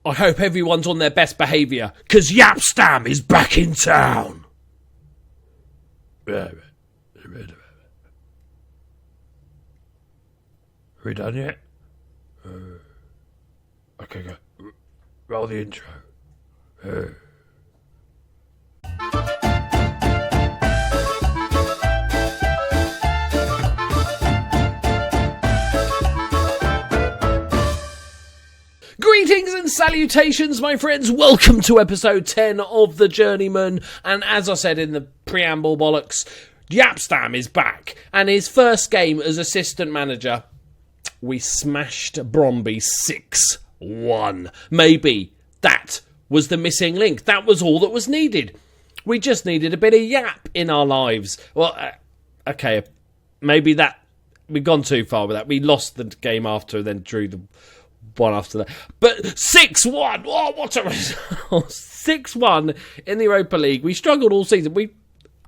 I hope everyone's on their best behaviour, because Yapstam is back in town. Are we done yet? Okay, go. Roll the intro. Greetings and salutations, my friends. Welcome to episode 10 of the Journeyman. And as I said in the preamble bollocks, Yapstam is back. And his first game as assistant manager, we smashed Bromby 6-1. Maybe that was the missing link. That was all that was needed. We just needed a bit of yap in our lives. Well, okay, maybe that we've gone too far with that. We lost the game after and then drew the one after that. But 6-1, oh, what a result. 6-1 in the Europa League. We struggled all season. We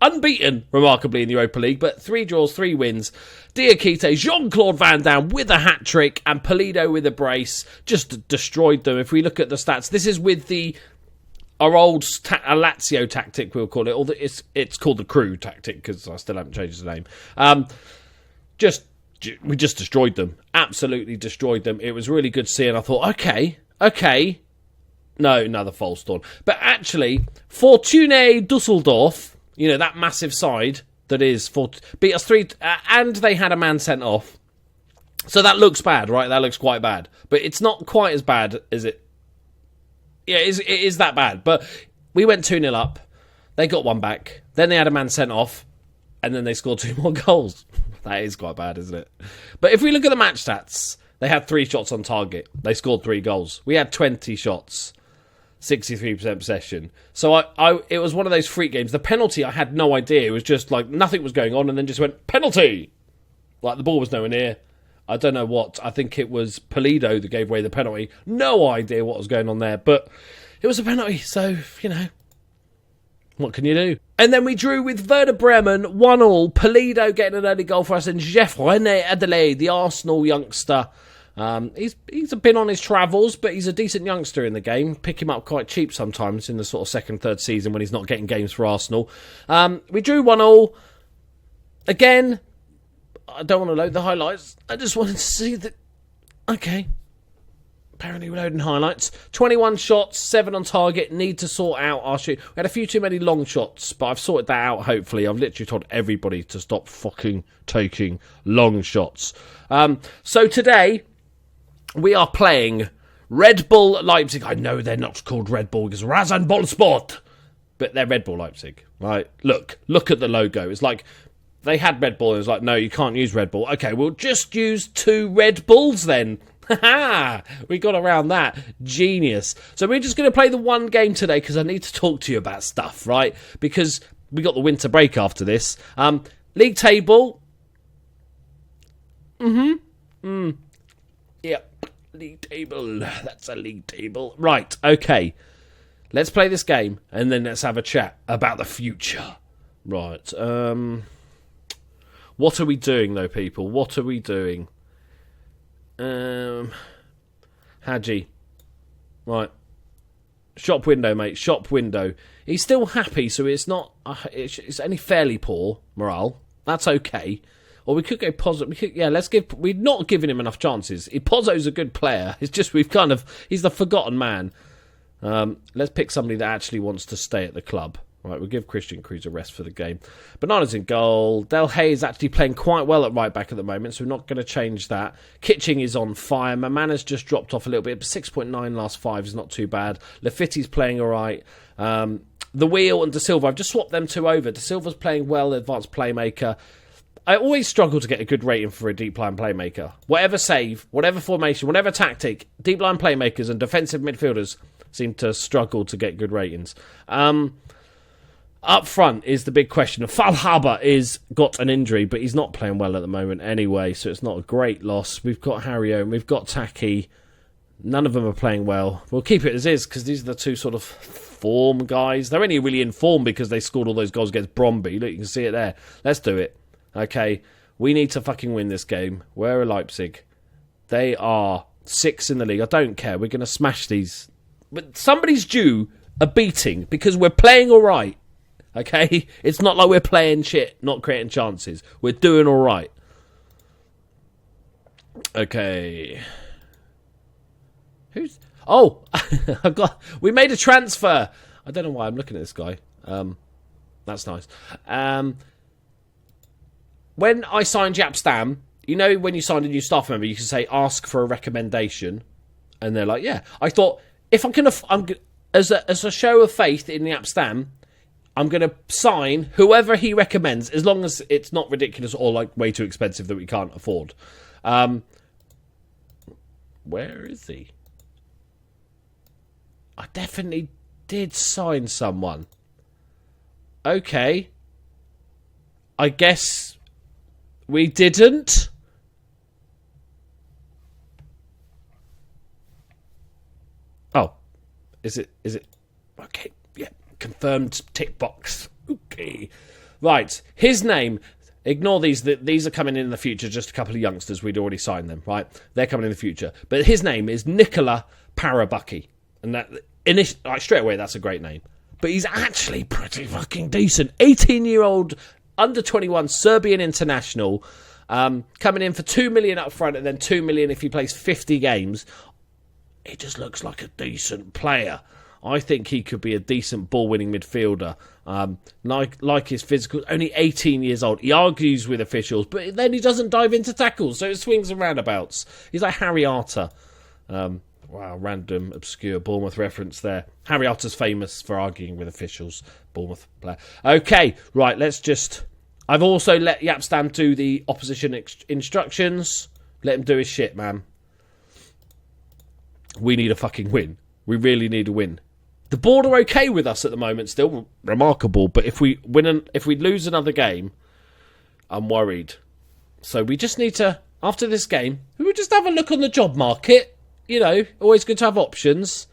unbeaten, remarkably, in the Europa League, but 3 draws, 3 wins. Diakite, Jean-Claude Van Damme with a hat-trick, and Pulido with a brace. Just destroyed them. If we look at the stats, this is with our old Lazio tactic, we'll call it. Or it's called the crew tactic, because I still haven't changed the name. We just destroyed them. Absolutely destroyed them. It was really good to see, and I thought, okay. No, another false dawn. But actually, Fortuna Dusseldorf, you know, that massive side that is, beat us 3, and they had a man sent off. So that looks bad, right? That looks quite bad. But it's not quite as bad as it... Yeah, it is that bad. But we went 2-0 up. They got one back. Then they had a man sent off. And then they scored 2 more goals. That is quite bad, isn't it? But if we look at the match stats, they had 3 shots on target. They scored 3 goals. We had 20 shots, 63% possession. So it was one of those freak games. The penalty, I had no idea. It was just like nothing was going on and then just went, penalty! Like the ball was nowhere near. I don't know what. I think it was Pulido that gave away the penalty. No idea what was going on there. But it was a penalty, so, you know. What can you do? And then we drew with Werder Bremen, 1-1. Pulido getting an early goal for us, and Jeff-René Adelaide, the Arsenal youngster. He's been on his travels, but he's a decent youngster in the game. Pick him up quite cheap sometimes in the sort of second, third season when he's not getting games for Arsenal. We drew 1-1. Again, I don't want to load the highlights. I just wanted to see that... Okay. Apparently we're loading highlights. 21 shots, 7 on target. Need to sort out our shoot. We had a few too many long shots, but I've sorted that out, hopefully. I've literally told everybody to stop fucking taking long shots. So today, we are playing Red Bull Leipzig. I know they're not called Red Bull because Rasenballsport, but they're Red Bull Leipzig, right? Look at the logo. It's like they had Red Bull and it was like, no, you can't use Red Bull. Okay, we'll just use 2 Red Bulls then. We got around that. Genius. So we're just going to play the one game today because I need to talk to you about stuff, right? Because we got the winter break after this. League table. Yep. League table. That's a league table. Right. Okay. Let's play this game and then let's have a chat about the future. Right. What are we doing though, people? What are we doing? Hadji. Right. Shop window, mate. Shop window. He's still happy, so it's not... it's only fairly poor morale. That's okay. Or we could go positive. Let's give... We're not giving him enough chances. Pozzo's a good player. It's just we've kind of... He's the forgotten man. Let's pick somebody that actually wants to stay at the club. Right, we'll give Christian Cruz a rest for the game. Bananas in goal. Del Hay is actually playing quite well at right back at the moment, so we're not going to change that. Kitching is on fire. Mamana's just dropped off a little bit, but 6.9 last 5 is not too bad. Lafitti's playing all right. The Wheel and De Silva, I've just swapped them 2 over. De Silva's playing well, advanced playmaker. I always struggle to get a good rating for a deep line playmaker. Whatever save, whatever formation, whatever tactic, deep line playmakers and defensive midfielders seem to struggle to get good ratings. Up front is the big question. Fallhaber is got an injury, but he's not playing well at the moment anyway, so it's not a great loss. We've got Harry and we've got Taki. None of them are playing well. We'll keep it as is, because these are the 2 sort of form guys. They're only really in form because they scored all those goals against Bromby. Look, you can see it there. Let's do it. Okay, we need to fucking win this game. Where are Leipzig? They are 6 in the league. I don't care. We're going to smash these but somebody's due a beating because we're playing all right. Okay? It's not like we're playing shit, not creating chances. We're doing all right. Okay. Who's... Oh! We made a transfer. I don't know why I'm looking at this guy. That's nice. When I signed Jaap Stam, you know when you signed a new staff member, you can say, ask for a recommendation. And they're like, yeah. I thought, if I can... As a show of faith in Jaap Stam, I'm going to sign whoever he recommends, as long as it's not ridiculous or like way too expensive that we can't afford. Where is he? I definitely did sign someone. Okay. I guess we didn't. Oh. Is it? Okay. Yeah. Confirmed tick box. Okay. Right. His name. Ignore these. These are coming in the future. Just a couple of youngsters. We'd already signed them. Right. They're coming in the future. But his name is Nikola Parabucky. And that, straight away, that's a great name. But he's actually pretty fucking decent. 18-year-old, under 21, Serbian international, coming in for 2 million up front and then 2 million if he plays 50 games. He just looks like a decent player. I think he could be a decent ball-winning midfielder. Like his physical, only 18 years old. He argues with officials, but then he doesn't dive into tackles, so it swings and roundabouts. He's like Harry Arter. Wow, random, obscure Bournemouth reference there. Harry Arter's famous for arguing with officials. Bournemouth player. Okay, right, let's just... I've also let Jaap Stam do the opposition instructions. Let him do his shit, man. We need a fucking win. We really need a win. The board are okay with us at the moment, still remarkable. But if we lose another game, I'm worried. So we just need to, after this game, we would just have a look on the job market. You know, always good to have options.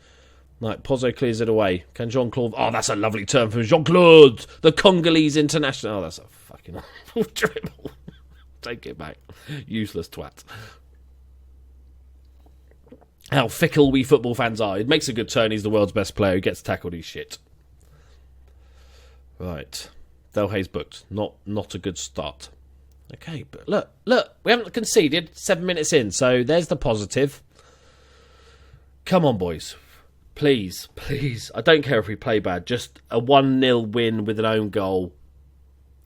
Like, Pozzo clears it away. Can Jean-Claude... Oh, that's a lovely term from Jean-Claude, the Congolese international. Oh, that's a fucking awful dribble. Take it back. Useless twat. How fickle we football fans are. It makes a good turn. He's the world's best player who gets tackled. He's shit. Right. Delhay's booked. Not a good start. Okay, but look. We haven't conceded 7 minutes in, so there's the positive. Come on, boys. Please. I don't care if we play bad. Just a 1-0 win with an own goal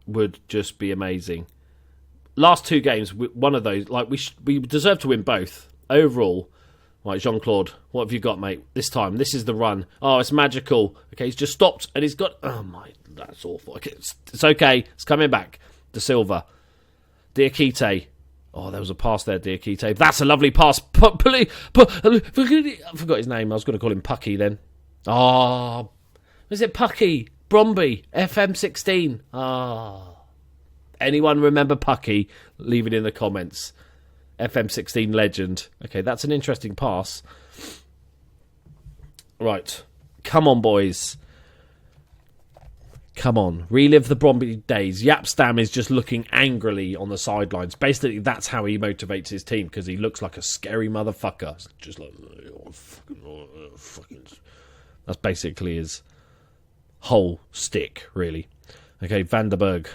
would just be amazing. Last two games, one of those, like we deserve to win both. Overall, right, Jean-Claude, what have you got, mate? This time, this is the run. Oh, it's magical. Okay, he's just stopped and he's got... Oh, my... That's awful. Okay, it's okay. It's coming back. De Silva. Diakite. Oh, there was a pass there, Diakite. That's a lovely pass. I forgot his name. I was going to call him Pucky then. Oh, was it Pucky? Bromby. FM16. Oh. Anyone remember Pucky? Leave it in the comments. FM16 legend. Okay, that's an interesting pass. Right. Come on, boys. Come on, relive the Bromby days. Jaap Stam is just looking angrily on the sidelines. Basically, that's how he motivates his team, because he looks like a scary motherfucker. It's just like, fucking... That's basically his whole stick, really. Okay, Vanderberg.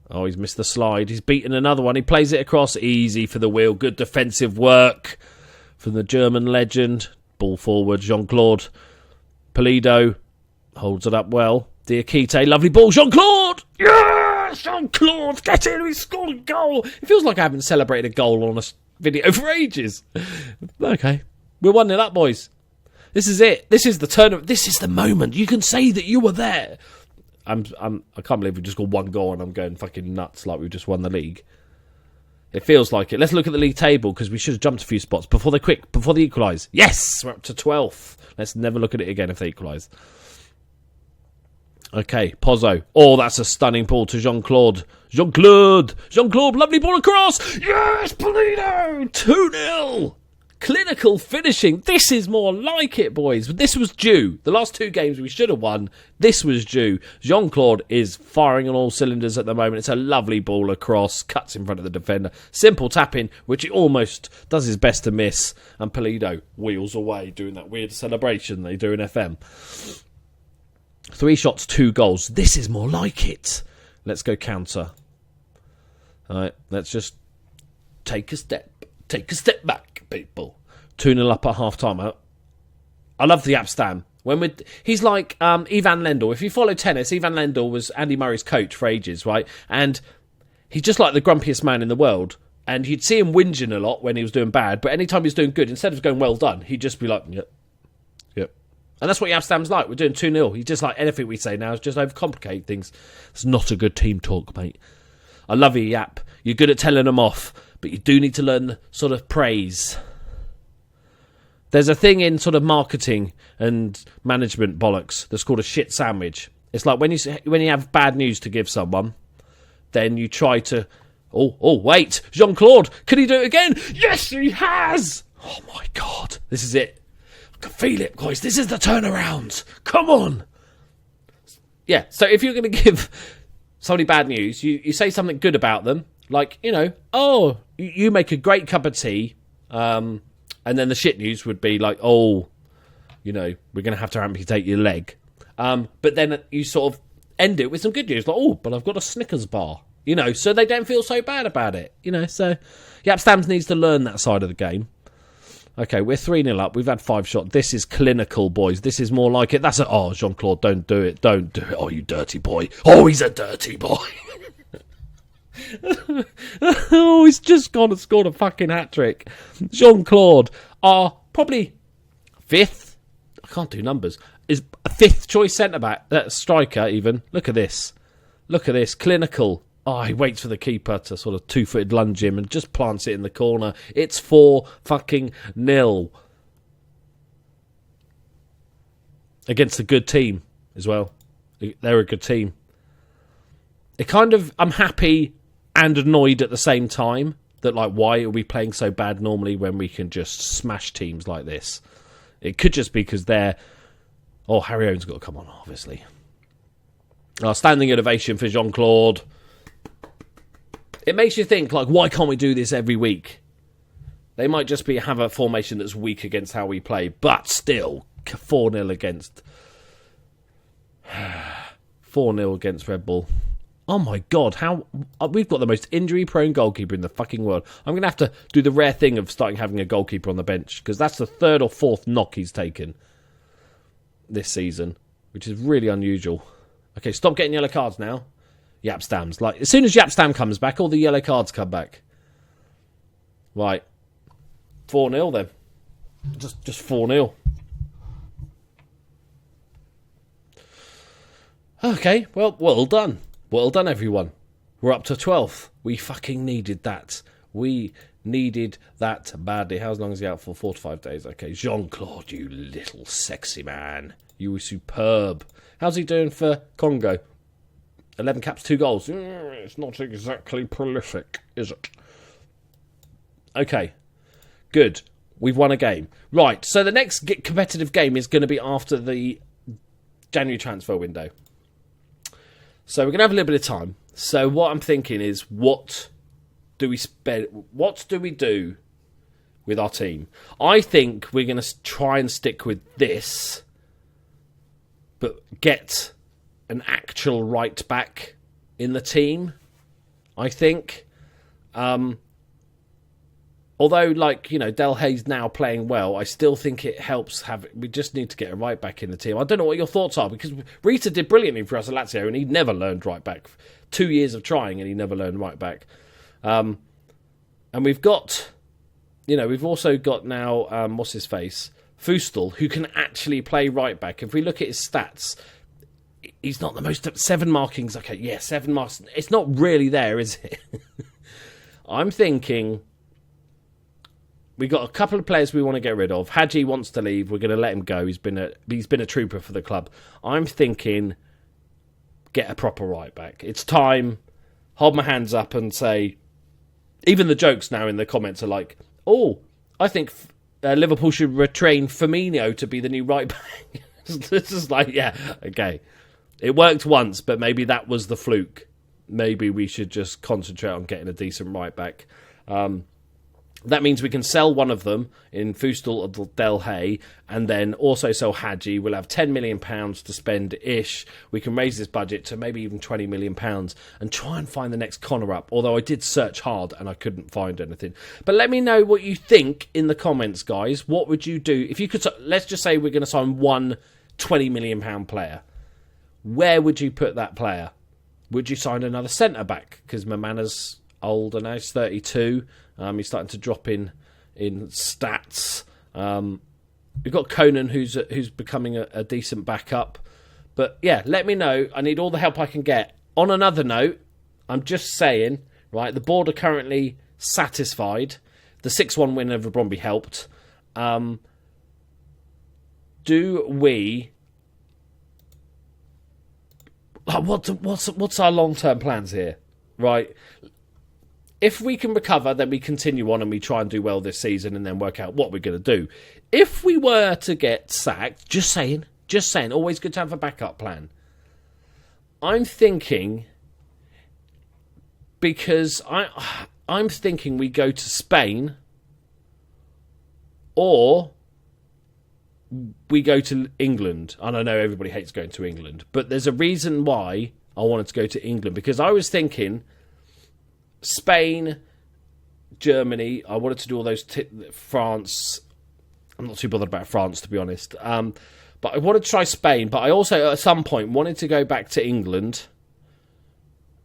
Oh, he's missed the slide. He's beaten another one. He plays it across. Easy for the wheel. Good defensive work from the German legend. Ball forward, Jean-Claude. Polido holds it up well. Diakite, lovely ball. Jean-Claude! Yes! Jean-Claude, get in. He scored a goal. It feels like I haven't celebrated a goal on a video for ages. Okay. We're 1-0 up, boys. This is it. This is the turn. This is the moment. You can say that you were there. I can't believe we just got one goal and I'm going fucking nuts like we've just won the league. It feels like it. Let's look at the league table, because we should have jumped a few spots before they equalise. Yes! We're up to 12th. Let's never look at it again if they equalise. Okay, Pozzo. Oh, that's a stunning ball to Jean-Claude. Jean-Claude, lovely ball across. Yes, Polino! 2-0. Clinical finishing. This is more like it, boys. This was due. The last 2 games we should have won. This was due. Jean-Claude is firing on all cylinders at the moment. It's a lovely ball across. Cuts in front of the defender. Simple tapping, which he almost does his best to miss. And Pulido wheels away doing that weird celebration they do in FM. 3 shots, 2 goals. This is more like it. Let's go counter. All right, let's just take a step back, people. 2-0 up at half-time. I love the Abstam. He's like Ivan Lendl. If you follow tennis, Ivan Lendl was Andy Murray's coach for ages, right? And he's just like the grumpiest man in the world. And you'd see him whinging a lot when he was doing bad, but anytime he was doing good, instead of going well done, he'd just be like, yep. And that's what Abstam's like. We're doing 2-0. He's just like, anything we say now is just overcomplicate things. It's not a good team talk, mate. I love you, Yap. You're good at telling them off, but you do need to learn the sort of praise. There's a thing in sort of marketing and management bollocks that's called a shit sandwich. It's like when you have bad news to give someone, then you try to... Oh, wait. Jean-Claude, can he do it again? Yes, he has! Oh, my God. This is it. I can feel it, guys. This is the turnaround. Come on. Yeah, so if you're going to give somebody bad news, you say something good about them. Like, you make a great cup of tea. And then the shit news would be like, we're going to have to amputate your leg. But then you sort of end it with some good news. Like, but I've got a Snickers bar. So they don't feel so bad about it. So Stams needs to learn that side of the game. Okay, we're 3-0 up. We've had 5 shots. This is clinical, boys. This is more like it. That's Jean-Claude, don't do it. Don't do it. Oh, you dirty boy. Oh, he's a dirty boy. He's just gone and scored a fucking hat-trick. Jean-Claude, probably 5th, I can't do numbers, is a 5th choice centre-back, striker even. Look at this, clinical. He waits for the keeper to sort of 2-footed lunge him and just plants it in the corner. It's 4-0 against a good team as well. They're a good team. I'm happy and annoyed at the same time that, like, why are we playing so bad normally when we can just smash teams like this? It could just be because they're... Harry Owen's got to come on, obviously. Standing ovation for Jean-Claude. It makes you think, like, why can't we do this every week? They might just have a formation that's weak against how we play, but still, 4-0 against... 4-0 against Red Bull. Oh my God, we've got the most injury-prone goalkeeper in the fucking world. I'm going to have to do the rare thing of starting having a goalkeeper on the bench, because that's the 3rd or 4th knock he's taken this season, which is really unusual. Okay, stop getting yellow cards now. Yapstam's. Like, as soon as Yapstam comes back, all the yellow cards come back. Right. 4-0 then. Just 4-0. Okay, well done. Well done, everyone. We're up to 12th. We fucking needed that. We needed that badly. How long is he out for? 4 to 5 days. Okay, Jean-Claude, you little sexy man. You were superb. How's he doing for Congo? 11 caps, 2 goals. It's not exactly prolific, is it? Okay, good. We've won a game. Right, so the next competitive game is going to be after the January transfer window. So we're going to have a little bit of time. So what I'm thinking is, what do we do with our team? I think we're going to try and stick with this, but get an actual right back in the team, I think. Although, Del Hay's now playing well, I still think it helps we just need to get a right back in the team. I don't know what your thoughts are, because Rita did brilliantly for us at Lazio, and he never learned right back. 2 years of trying, and he never learned right back. And we've got, we've also got now, what's his face? Fustel, who can actually play right back. If we look at his stats, he's not the most... 7 markings. Okay, yeah, 7 marks. It's not really there, is it? I'm thinking... We got a couple of players we want to get rid of. Hadji wants to leave. We're going to let him go. He's been a trooper for the club. I'm thinking, get a proper right back. It's time. Hold my hands up and say. Even the jokes now in the comments are like, I think Liverpool should retrain Firmino to be the new right back. It's just like, yeah, okay. It worked once, but maybe that was the fluke. Maybe we should just concentrate on getting a decent right back. That means we can sell one of them in Fustel or Del Hay, and then also sell Hadji. We'll have £10 million to spend-ish. We can raise this budget to maybe even £20 million and try and find the next Connor up, although I did search hard and I couldn't find anything. But let me know what you think in the comments, guys. What would you do? If you could, let's just say we're going to sign one £20 million player. Where would you put that player? Would you sign another centre-back? Because Mamana's older now, he's 32. He's starting to drop in stats. We've got Conan, who's becoming a decent backup. But yeah, let me know. I need all the help I can get. On another note, I'm just saying, right, the board are currently satisfied. The 6-1 win over Bromby helped. Do we... What's our long-term plans here? Right. If we can recover, then we continue on and we try and do well this season and then work out what we're going to do. If we were to get sacked, just saying, always good to have a backup plan. I'm thinking, because I'm thinking we go to Spain or we go to England. And I know everybody hates going to England, but there's a reason why I wanted to go to England, because I was thinking Spain, Germany, I wanted to do all those, France, I'm not too bothered about France, to be honest, but I wanted to try Spain, but I also, at some point, wanted to go back to England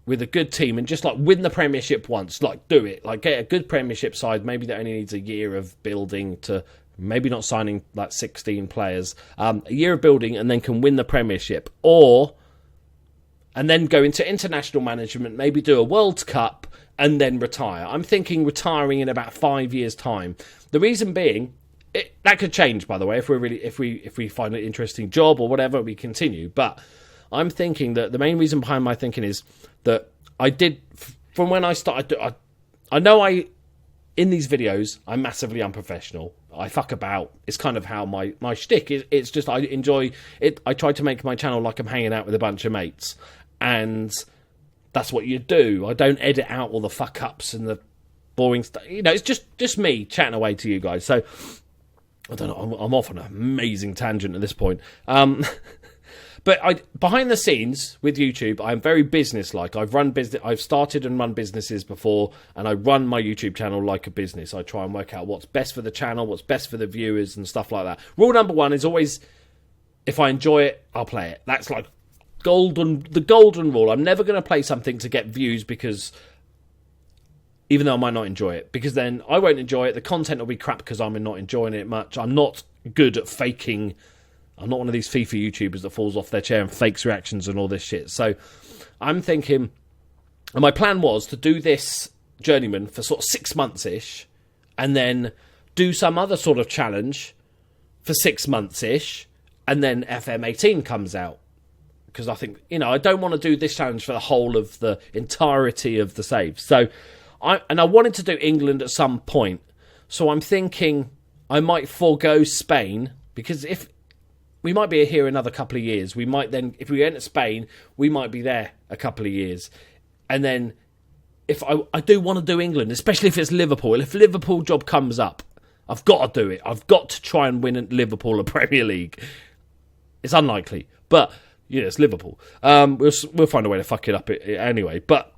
with a good team and just, like, win the Premiership once, like, do it, like, get a good Premiership side, maybe that only needs a year of building to, maybe not signing, like, 16 players, a year of building and then can win the Premiership, and then go into international management, maybe do a World Cup, and then retire. I'm thinking retiring in about 5 years' time. The reason being, that could change, by the way, if we find an interesting job or whatever, we continue. But I'm thinking that the main reason behind my thinking is that I did, from when I started, I know in these videos, I'm massively unprofessional. I fuck about. It's kind of how my shtick is. It's just, I enjoy it. I try to make my channel like I'm hanging out with a bunch of mates. And that's what you do. I don't edit out all the fuck-ups and the boring stuff. You know, it's just me chatting away to you guys. So, I don't know, I'm off on an amazing tangent at this point. But behind the scenes with YouTube, I'm very business-like. I've started and run businesses before, and I run my YouTube channel like a business. I try and work out what's best for the channel, what's best for the viewers, and stuff like that. Rule number one is always, if I enjoy it, I'll play it. That's like the golden rule. I'm never going to play something to get views, because even though I might not enjoy it, because then I won't enjoy it. The content will be crap because I'm not enjoying it much. I'm not good at faking. I'm not one of these FIFA YouTubers that falls off their chair and fakes reactions and all this shit. So I'm thinking, and my plan was to do this Journeyman for sort of 6 months-ish, and then do some other sort of challenge for 6 months-ish, and then FM18 comes out. Because I think, I don't want to do this challenge for the whole of the entirety of the saves. So, I wanted to do England at some point. So I'm thinking I might forego Spain, because if we might be here another couple of years, we might then, if we enter Spain, we might be there a couple of years. And then if I do want to do England, especially if it's Liverpool, if Liverpool job comes up, I've got to do it. I've got to try and win Liverpool a Premier League. It's unlikely, but it's Liverpool. We'll find a way to fuck it up anyway. But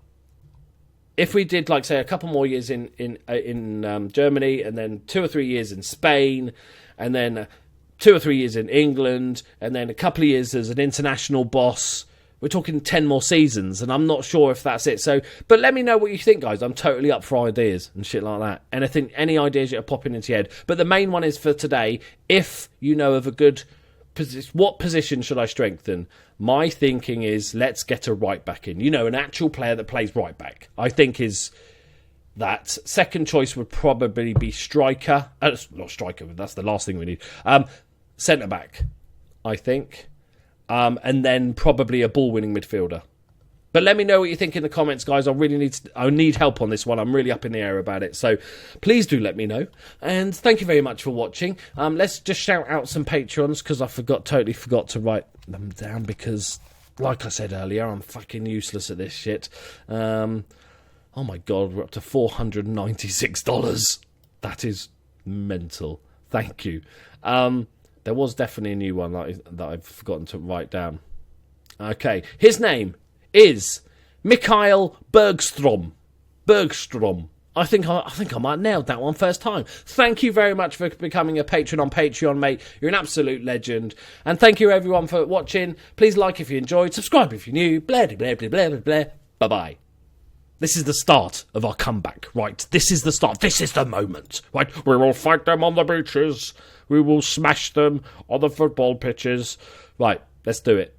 if we did, like, say, a couple more years in Germany, and then 2 or 3 years in Spain, and then 2 or 3 years in England, and then a couple of years as an international boss, we're talking 10 more seasons, and I'm not sure if that's it. So, but let me know what you think, guys. I'm totally up for ideas and shit like that. Anything, any ideas that are popping into your head. But the main one is for today, if you know of a good position, what position should I strengthen? My thinking is, let's get a right back in. An actual player that plays right back, I think is that. Second choice would probably be striker. Not striker, that's the last thing we need. Centre back, I think. And then probably a ball-winning midfielder. But let me know what you think in the comments, guys. I need help on this one. I'm really up in the air about it. So please do let me know. And thank you very much for watching. Let's just shout out some Patreons, because I totally forgot to write them down, because, like I said earlier, I'm fucking useless at this shit. Oh my God, we're up to $496. That is mental. Thank you. There was definitely a new one that I've forgotten to write down. Okay, his name is Mikael Bergstrom. I think I might have nailed that one first time. Thank you very much for becoming a patron on Patreon, mate. You're an absolute legend. And thank you, everyone, for watching. Please like if you enjoyed. Subscribe if you're new. Blah, blah, blah, blah, blah, blah. Bye-bye. This is the start of our comeback, right? This is the start. This is the moment, right? We will fight them on the beaches. We will smash them on the football pitches. Right, let's do it.